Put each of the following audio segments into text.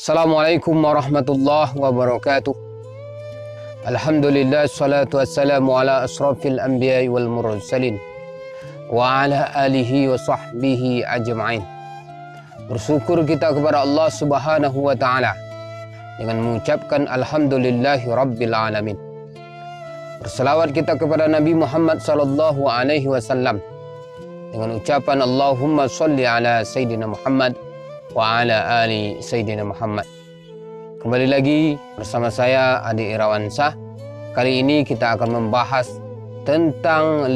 Assalamualaikum warahmatullahi wabarakatuh. Alhamdulillah, salatu wassalamu ala asrafil anbiya wal mursalin wa ala alihi wa sahbihi ajma'in. Bersyukur kita kepada Allah Subhanahu wa ta'ala dengan mengucapkan alhamdulillahi rabbil alamin. Berselawat kita kepada Nabi Muhammad sallallahu alaihi wasallam dengan ucapan Allahumma sholli ala Sayyidina Muhammad wa ala ali Sayyidina Muhammad. Kembali lagi bersama saya Adi Irawansyah. Kali ini kita akan membahas tentang 5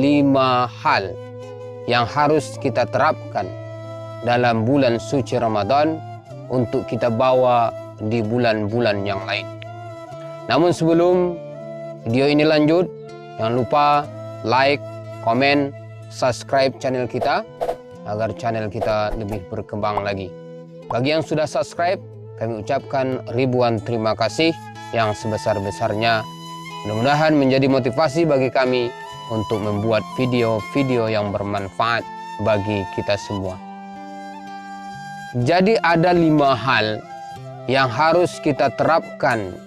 hal yang harus kita terapkan dalam bulan suci Ramadan untuk kita bawa di bulan-bulan yang lain. Namun sebelum video ini lanjut, jangan lupa like, komen, subscribe channel kita agar channel kita lebih berkembang lagi. Bagi yang sudah subscribe, kami ucapkan ribuan terima kasih yang sebesar-besarnya. Mudah-mudahan menjadi motivasi bagi kami untuk membuat video-video yang bermanfaat bagi kita semua. Jadi ada 5 hal yang harus kita terapkan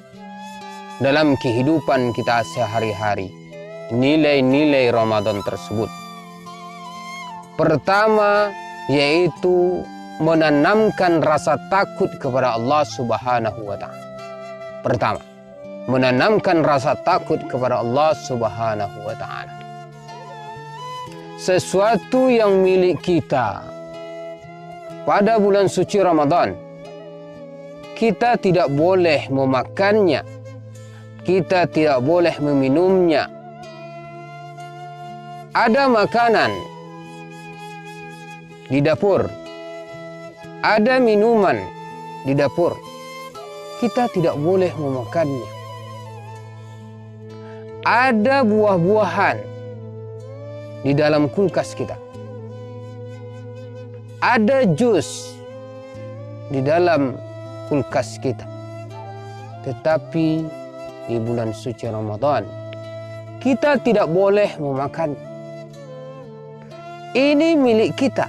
dalam kehidupan kita sehari-hari. Nilai-nilai Ramadan tersebut. Pertama, yaitu menanamkan rasa takut kepada Allah Subhanahu wa ta'ala. Pertama, menanamkan rasa takut kepada Allah Subhanahu wa ta'ala. Sesuatu yang milik kita pada bulan suci Ramadan, kita tidak boleh memakannya, kita tidak boleh meminumnya. Ada makanan di dapur, ada minuman di dapur, kita tidak boleh memakannya. Ada buah-buahan di dalam kulkas kita, ada jus di dalam kulkas kita. Tetapi di bulan suci Ramadan, kita tidak boleh memakan. Ini milik kita.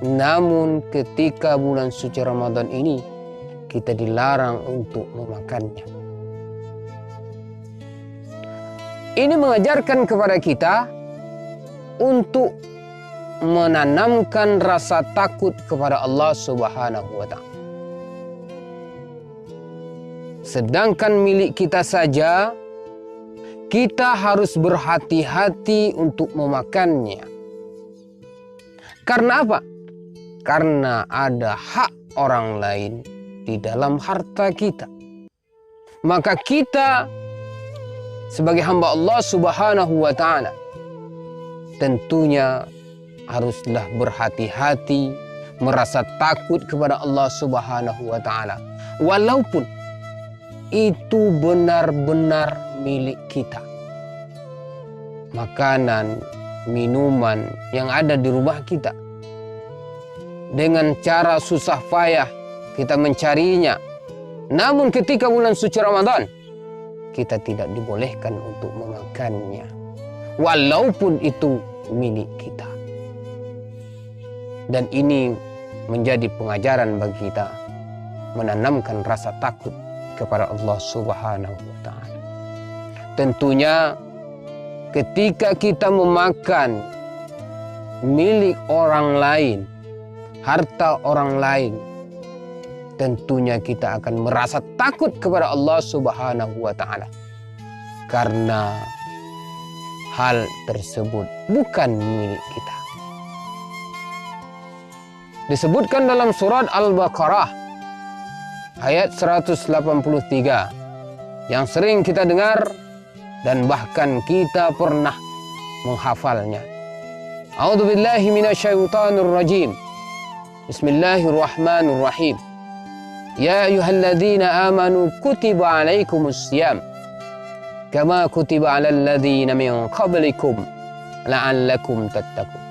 Namun ketika bulan suci Ramadan ini, kita dilarang untuk memakannya. Ini mengajarkan kepada kita untuk menanamkan rasa takut kepada Allah Subhanahu wa ta'ala. Sedangkan milik kita saja, kita harus berhati-hati untuk memakannya. Karena apa? Karena ada hak orang lain di dalam harta kita. Maka kita sebagai hamba Allah Subhanahu wa ta'ala tentunya haruslah berhati-hati, merasa takut kepada Allah Subhanahu wa ta'ala. Walaupun itu benar-benar milik kita. Makanan, minuman yang ada di rumah kita, dengan cara susah payah kita mencarinya. Namun ketika bulan suci Ramadan, kita tidak dibolehkan untuk memakannya. Walaupun itu milik kita. Dan ini menjadi pengajaran bagi kita, menanamkan rasa takut kepada Allah Subhanahu wa ta'ala. Tentunya ketika kita memakan milik orang lain, harta orang lain, tentunya kita akan merasa takut kepada Allah Subhanahu wa ta'ala. Karena hal tersebut bukan milik kita. Disebutkan dalam surat Al-Baqarah ayat 183 yang sering kita dengar dan bahkan kita pernah menghafalnya. A'udzubillahi minasyaitonirrajim. Bismillahirrahmanirrahim. Ya ayyuhalladzina amanu kutiba alaikumussyam kama kutiba alal ladzina min qablikum la'allakum tattaqun.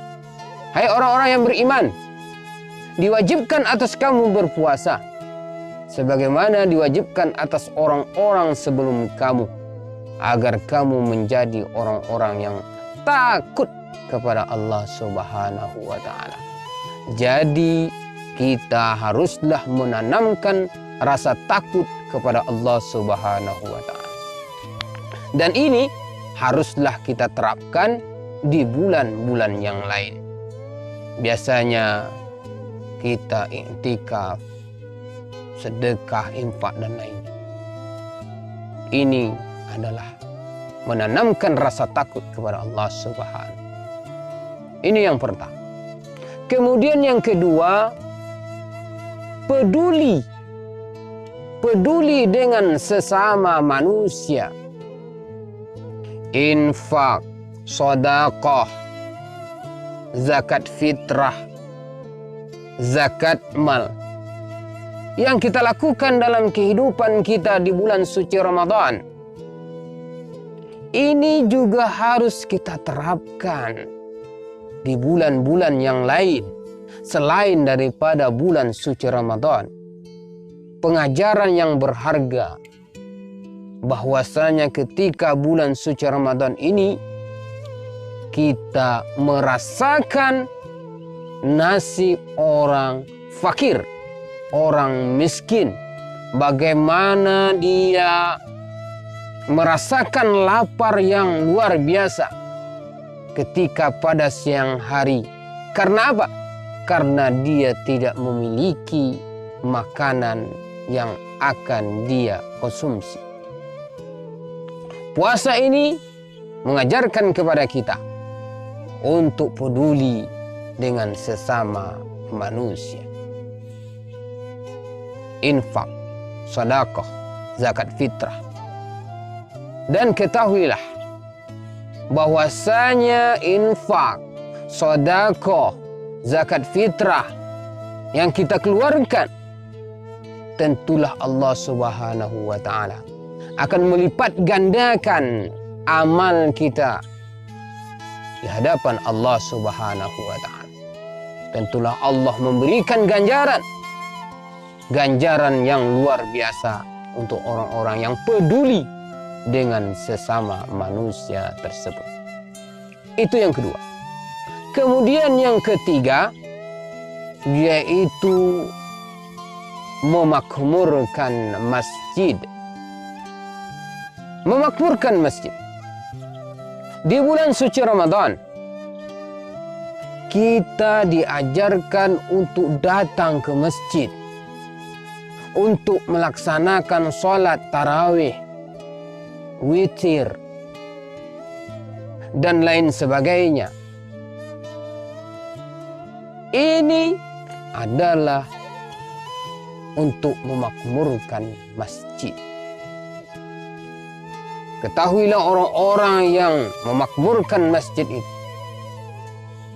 Hai orang-orang yang beriman, diwajibkan atas kamu berpuasa sebagaimana diwajibkan atas orang-orang sebelum kamu, agar kamu menjadi orang-orang yang takut kepada Allah Subhanahu wa ta'ala. Jadi kita haruslah menanamkan rasa takut kepada Allah Subhanahu wa Ta'ala. Dan ini haruslah kita terapkan di bulan-bulan yang lain. Biasanya kita iktikaf, sedekah, infak, dan lainnya. Ini adalah menanamkan rasa takut kepada Allah Subhanahu. Ini yang pertama. Kemudian yang kedua, peduli dengan sesama manusia. Infak, sedekah, zakat fitrah, zakat mal yang kita lakukan dalam kehidupan kita di bulan suci Ramadan, ini juga harus kita terapkan di bulan-bulan yang lain selain daripada bulan suci Ramadan. Pengajaran yang berharga bahwasanya ketika bulan suci Ramadan ini kita merasakan nasib orang fakir, orang miskin, bagaimana dia merasakan lapar yang luar biasa ketika pada siang hari. Karena apa? Karena dia tidak memiliki makanan yang akan dia konsumsi. Puasa ini mengajarkan kepada kita untuk peduli dengan sesama manusia. Infak, sedekah, zakat fitrah. Dan ketahuilah bahwasanya infak, sedekah, zakat fitrah yang kita keluarkan, tentulah Allah Subhanahu wa Ta'ala akan melipat gandakan amal kita di hadapan Allah Subhanahu wa Ta'ala. Tentulah Allah memberikan ganjaran yang luar biasa untuk orang-orang yang peduli dengan sesama manusia tersebut. Itu yang kedua. Kemudian yang ketiga, yaitu memakmurkan masjid. Memakmurkan masjid. Di bulan suci Ramadan, kita diajarkan untuk datang ke masjid, untuk melaksanakan sholat tarawih, witir, dan lain sebagainya. Ini adalah untuk memakmurkan masjid. Ketahuilah orang-orang yang memakmurkan masjid itu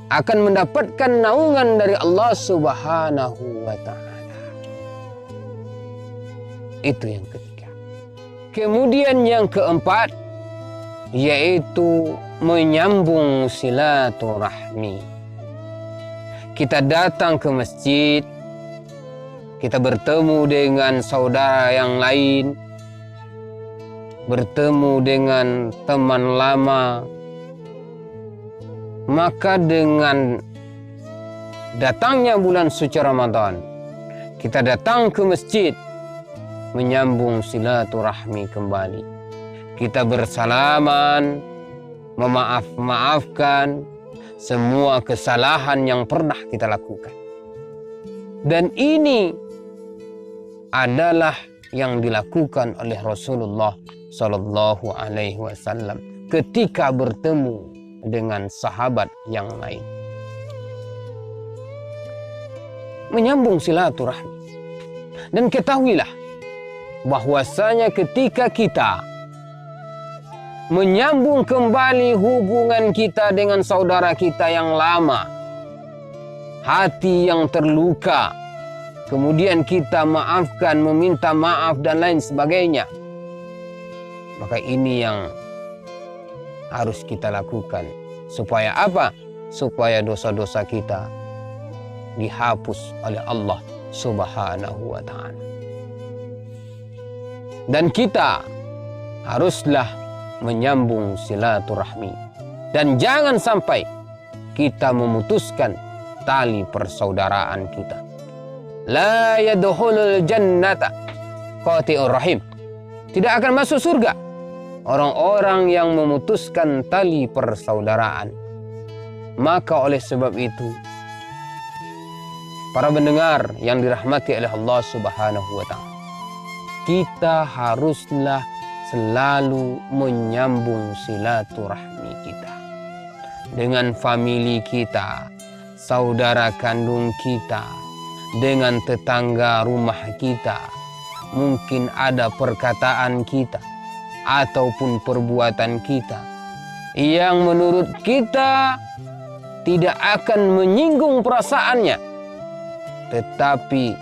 akan mendapatkan naungan dari Allah Subhanahu wa Ta'ala. Itu yang ketiga. Kemudian yang keempat, yaitu menyambung silaturahmi. Kita datang ke masjid, kita bertemu dengan saudara yang lain, bertemu dengan teman lama, maka dengan datangnya bulan suci Ramadan, kita datang ke masjid, menyambung silaturahmi kembali. Kita bersalaman, memaafkan semua kesalahan yang pernah kita lakukan. Dan ini adalah yang dilakukan oleh Rasulullah Sallallahu Alaihi Wasallam ketika bertemu dengan sahabat yang lain. Menyambung silaturahmi. Dan ketahuilah bahwasanya ketika kita menyambung kembali hubungan kita dengan saudara kita yang lama, hati yang terluka, kemudian kita maafkan, meminta maaf dan lain sebagainya, maka ini yang harus kita lakukan. Supaya apa? Supaya dosa-dosa kita dihapus oleh Allah Subhanahu wa Ta'ala. Dan kita haruslah menyambung silaturahmi. Dan jangan sampai kita memutuskan tali persaudaraan kita. La yadkhulul jannata qati'ur rahim. Tidak akan masuk surga orang-orang yang memutuskan tali persaudaraan. Maka oleh sebab itu, para pendengar yang dirahmati oleh Allah Subhanahu wa Ta'ala, kita haruslah selalu menyambung silaturahmi kita dengan famili kita, saudara kandung kita, dengan tetangga rumah kita. Mungkin ada perkataan kita ataupun perbuatan kita yang menurut kita tidak akan menyinggung perasaannya, tetapi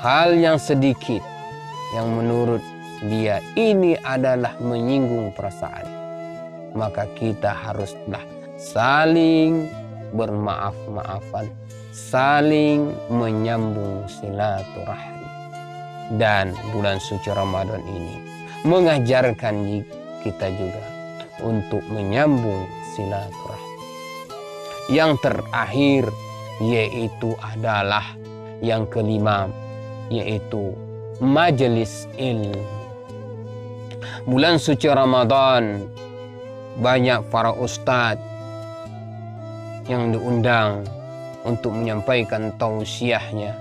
hal yang sedikit yang menurut dia ini adalah menyinggung perasaan, maka kita haruslah saling bermaaf-maafan, saling menyambung silaturahmi. Dan bulan suci Ramadan ini mengajarkan kita juga untuk menyambung silaturahmi. Yang terakhir yaitu adalah yang kelima, yaitu majelis ilmu. Bulan suci Ramadan banyak para ustadz yang diundang untuk menyampaikan tausiahnya,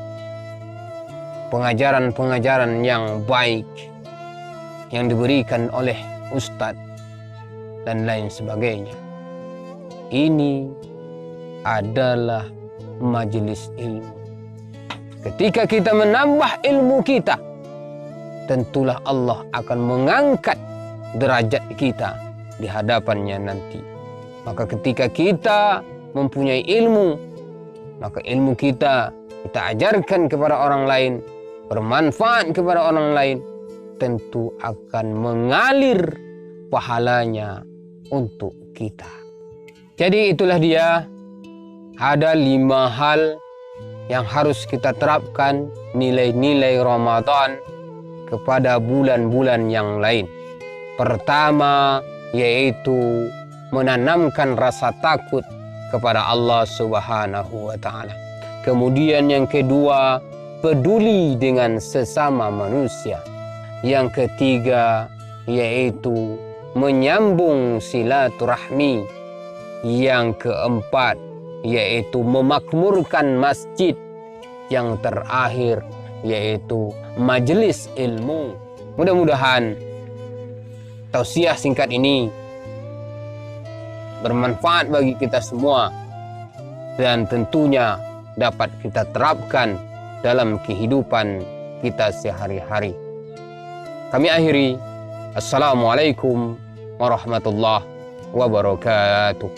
pengajaran-pengajaran yang baik yang diberikan oleh ustadz dan lain sebagainya. Ini adalah majelis ilmu. Ketika kita menambah ilmu kita, tentulah Allah akan mengangkat derajat kita di hadapannya nanti. Maka ketika kita mempunyai ilmu, maka ilmu kita ajarkan kepada orang lain, bermanfaat kepada orang lain, tentu akan mengalir pahalanya untuk kita. Jadi itulah dia, ada 5 hal yang harus kita terapkan nilai-nilai Ramadan kepada bulan-bulan yang lain. Pertama, yaitu menanamkan rasa takut kepada Allah Subhanahu wa Ta'ala. Kemudian yang kedua, peduli dengan sesama manusia. Yang ketiga, yaitu menyambung silaturahmi. Yang keempat, yaitu memakmurkan masjid. Yang terakhir, yaitu majelis ilmu. Mudah-mudahan tausiah singkat ini bermanfaat bagi kita semua dan tentunya dapat kita terapkan dalam kehidupan kita sehari-hari. Kami akhiri. Assalamualaikum warahmatullahi wabarakatuh.